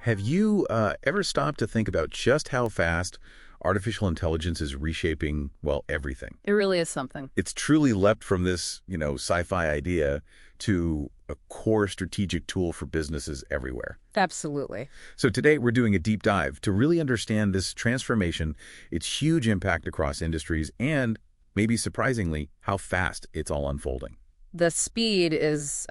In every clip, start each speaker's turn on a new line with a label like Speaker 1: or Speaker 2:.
Speaker 1: Have you ever stopped to think about just how fast artificial intelligence is reshaping, well, everything?
Speaker 2: It really is something.
Speaker 1: It's truly leapt from this, sci-fi idea to a core strategic tool for businesses everywhere.
Speaker 2: Absolutely.
Speaker 1: So today we're doing a deep dive to really understand this transformation, its huge impact across industries, and maybe surprisingly, how fast it's all unfolding.
Speaker 2: The speed is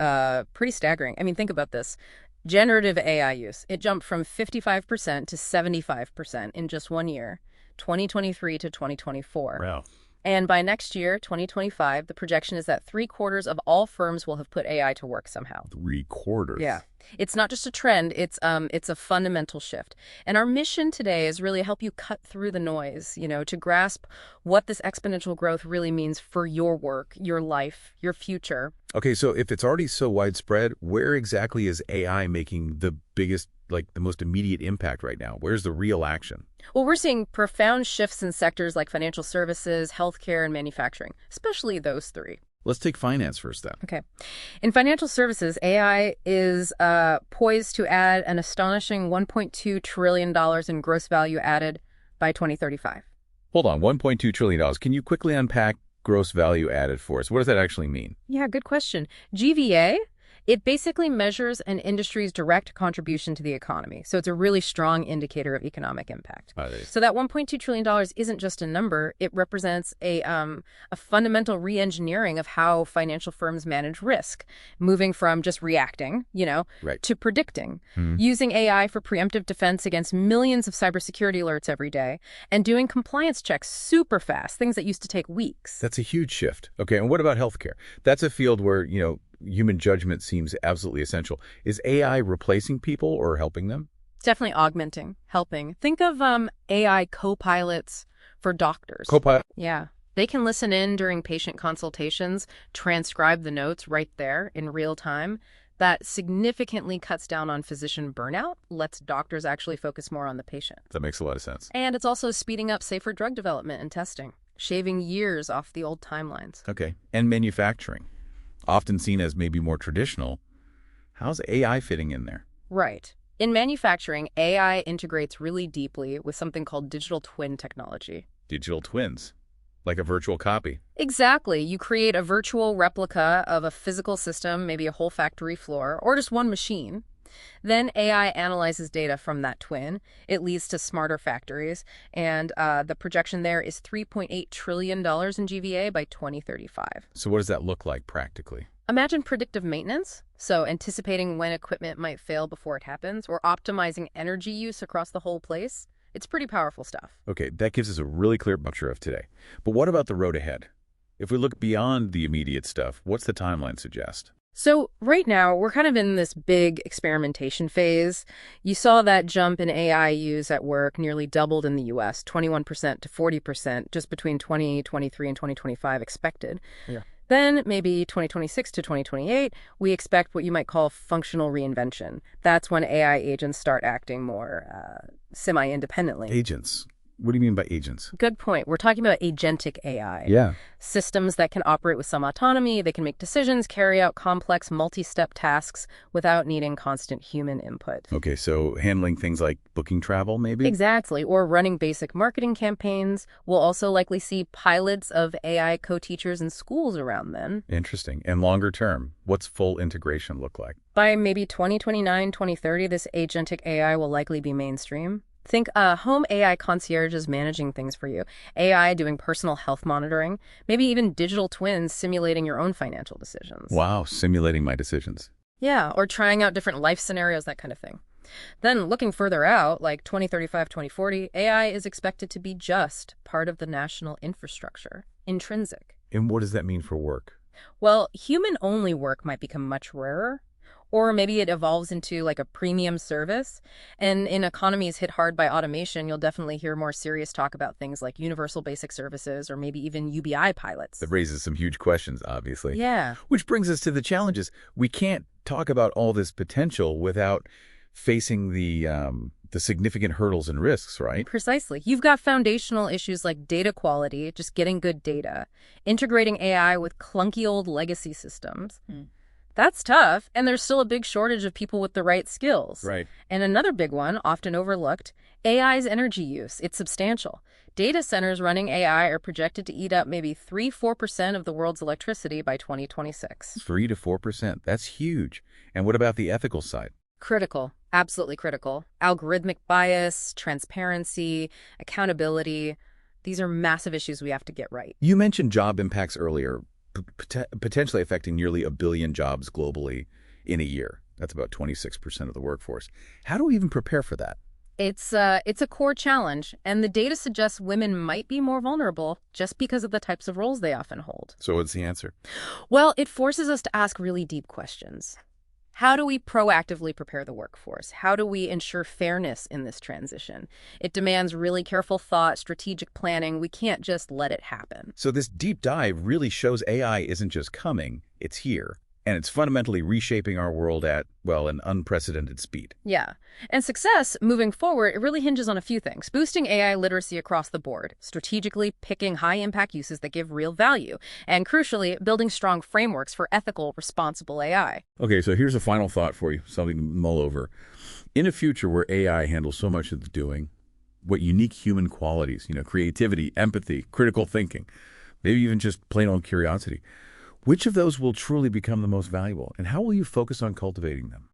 Speaker 2: pretty staggering. I mean, think about this. Generative AI use, it jumped from 55% to 75% in just 1 year, 2023 to 2024.
Speaker 1: Wow.
Speaker 2: And by next year, 2025, the projection is that 3/4 of all firms will have put AI to work somehow.
Speaker 1: 3/4.
Speaker 2: Yeah. It's not just a trend, it's a fundamental shift. And our mission today is really help you cut through the noise, to grasp what this exponential growth really means for your work, your life, your future.
Speaker 1: Okay, so if it's already so widespread, where exactly is AI making the biggest, the most immediate impact right now? Where's the real action?
Speaker 2: Well, we're seeing profound shifts in sectors like financial services, healthcare, and manufacturing, especially those three.
Speaker 1: Let's take finance first then.
Speaker 2: Okay. In financial services, AI is poised to add an astonishing $1.2 trillion in gross value added by 2035.
Speaker 1: Hold on, $1.2 trillion. Can you quickly unpack gross value added for us? What does that actually mean?
Speaker 2: Yeah, good question. GVA, it basically measures an industry's direct contribution to the economy. So it's a really strong indicator of economic impact. So that $1.2 trillion isn't just a number. It represents a fundamental re-engineering of how financial firms manage risk, moving from just reacting,
Speaker 1: Right.
Speaker 2: to predicting, using AI for preemptive defense against millions of cybersecurity alerts every day, and doing compliance checks super fast, things that used to take weeks.
Speaker 1: That's a huge shift. Okay, and what about healthcare? That's a field where, human judgment seems absolutely essential. Is AI replacing people or helping them?
Speaker 2: Definitely augmenting, helping. Think of AI co-pilots for doctors.
Speaker 1: Copilot.
Speaker 2: Yeah. They can listen in during patient consultations, transcribe the notes right there in real time. That significantly cuts down on physician burnout, lets doctors actually focus more on the patient.
Speaker 1: That makes a lot of sense.
Speaker 2: And it's also speeding up safer drug development and testing, shaving years off the old timelines.
Speaker 1: Okay, and manufacturing, often seen as maybe more traditional. How's AI fitting in there?
Speaker 2: Right. In manufacturing, AI integrates really deeply with something called digital twin technology.
Speaker 1: Digital twins, like a virtual copy.
Speaker 2: Exactly. You create a virtual replica of a physical system, maybe a whole factory floor, or just one machine. Then AI analyzes data from that twin. It leads to smarter factories, and the projection there is $3.8 trillion in GVA by 2035.
Speaker 1: So what does that look like practically?
Speaker 2: Imagine predictive maintenance, so anticipating when equipment might fail before it happens, or optimizing energy use across the whole place. It's pretty powerful stuff.
Speaker 1: Okay, that gives us a really clear picture of today. But what about the road ahead? If we look beyond the immediate stuff, what's the timeline suggest?
Speaker 2: So right now, we're kind of in this big experimentation phase. You saw that jump in AI use at work nearly doubled in the US, 21% to 40% just between 2023 and 2025 expected.
Speaker 1: Yeah.
Speaker 2: Then maybe 2026 to 2028, we expect what you might call functional reinvention. That's when AI agents start acting more semi-independently.
Speaker 1: Agents. What do you mean by agents?
Speaker 2: Good point. We're talking about agentic AI.
Speaker 1: Yeah.
Speaker 2: Systems that can operate with some autonomy, they can make decisions, carry out complex multi-step tasks without needing constant human input.
Speaker 1: Okay, so handling things like booking travel, maybe?
Speaker 2: Exactly, or running basic marketing campaigns. We'll also likely see pilots of AI co-teachers in schools around then.
Speaker 1: Interesting. And longer term, what's full integration look like?
Speaker 2: By maybe 2029, 2030, this agentic AI will likely be mainstream. Think home AI concierges managing things for you, AI doing personal health monitoring, maybe even digital twins simulating your own financial decisions.
Speaker 1: Wow, simulating my decisions.
Speaker 2: Yeah, or trying out different life scenarios, that kind of thing. Then looking further out, like 2035, 2040, AI is expected to be just part of the national infrastructure, intrinsic.
Speaker 1: And what does that mean for work?
Speaker 2: Well, human-only work might become much rarer. Or maybe it evolves into like a premium service. And in economies hit hard by automation, you'll definitely hear more serious talk about things like universal basic services or maybe even UBI pilots.
Speaker 1: That raises some huge questions, obviously.
Speaker 2: Yeah.
Speaker 1: Which brings us to the challenges. We can't talk about all this potential without facing the significant hurdles and risks, right?
Speaker 2: Precisely. You've got foundational issues like data quality, just getting good data, integrating AI with clunky old legacy systems. That's tough, and there's still a big shortage of people with the right skills.
Speaker 1: Right.
Speaker 2: And another big one, often overlooked, AI's energy use. It's substantial. Data centers running AI are projected to eat up maybe 3–4% of the world's electricity by 2026.
Speaker 1: 3 to 4%. That's huge. And what about the ethical side?
Speaker 2: Critical. Absolutely critical. Algorithmic bias, transparency, accountability. These are massive issues we have to get right.
Speaker 1: You mentioned job impacts earlier, potentially affecting nearly 1 billion jobs globally in a year. That's about 26% of the workforce. How do we even prepare for that?
Speaker 2: It's a core challenge, and the data suggests women might be more vulnerable just because of the types of roles they often hold.
Speaker 1: So what's the answer?
Speaker 2: Well, it forces us to ask really deep questions. How do we proactively prepare the workforce? How do we ensure fairness in this transition? It demands really careful thought, strategic planning. We can't just let it happen.
Speaker 1: So this deep dive really shows AI isn't just coming, it's here. And it's fundamentally reshaping our world at, well, an unprecedented speed.
Speaker 2: Yeah. And success, moving forward, it really hinges on a few things. Boosting AI literacy across the board, strategically picking high-impact uses that give real value, and crucially, building strong frameworks for ethical, responsible AI.
Speaker 1: Okay, so here's a final thought for you, something to mull over. In a future where AI handles so much of the doing, what unique human qualities, creativity, empathy, critical thinking, maybe even just plain old curiosity, which of those will truly become the most valuable, and how will you focus on cultivating them?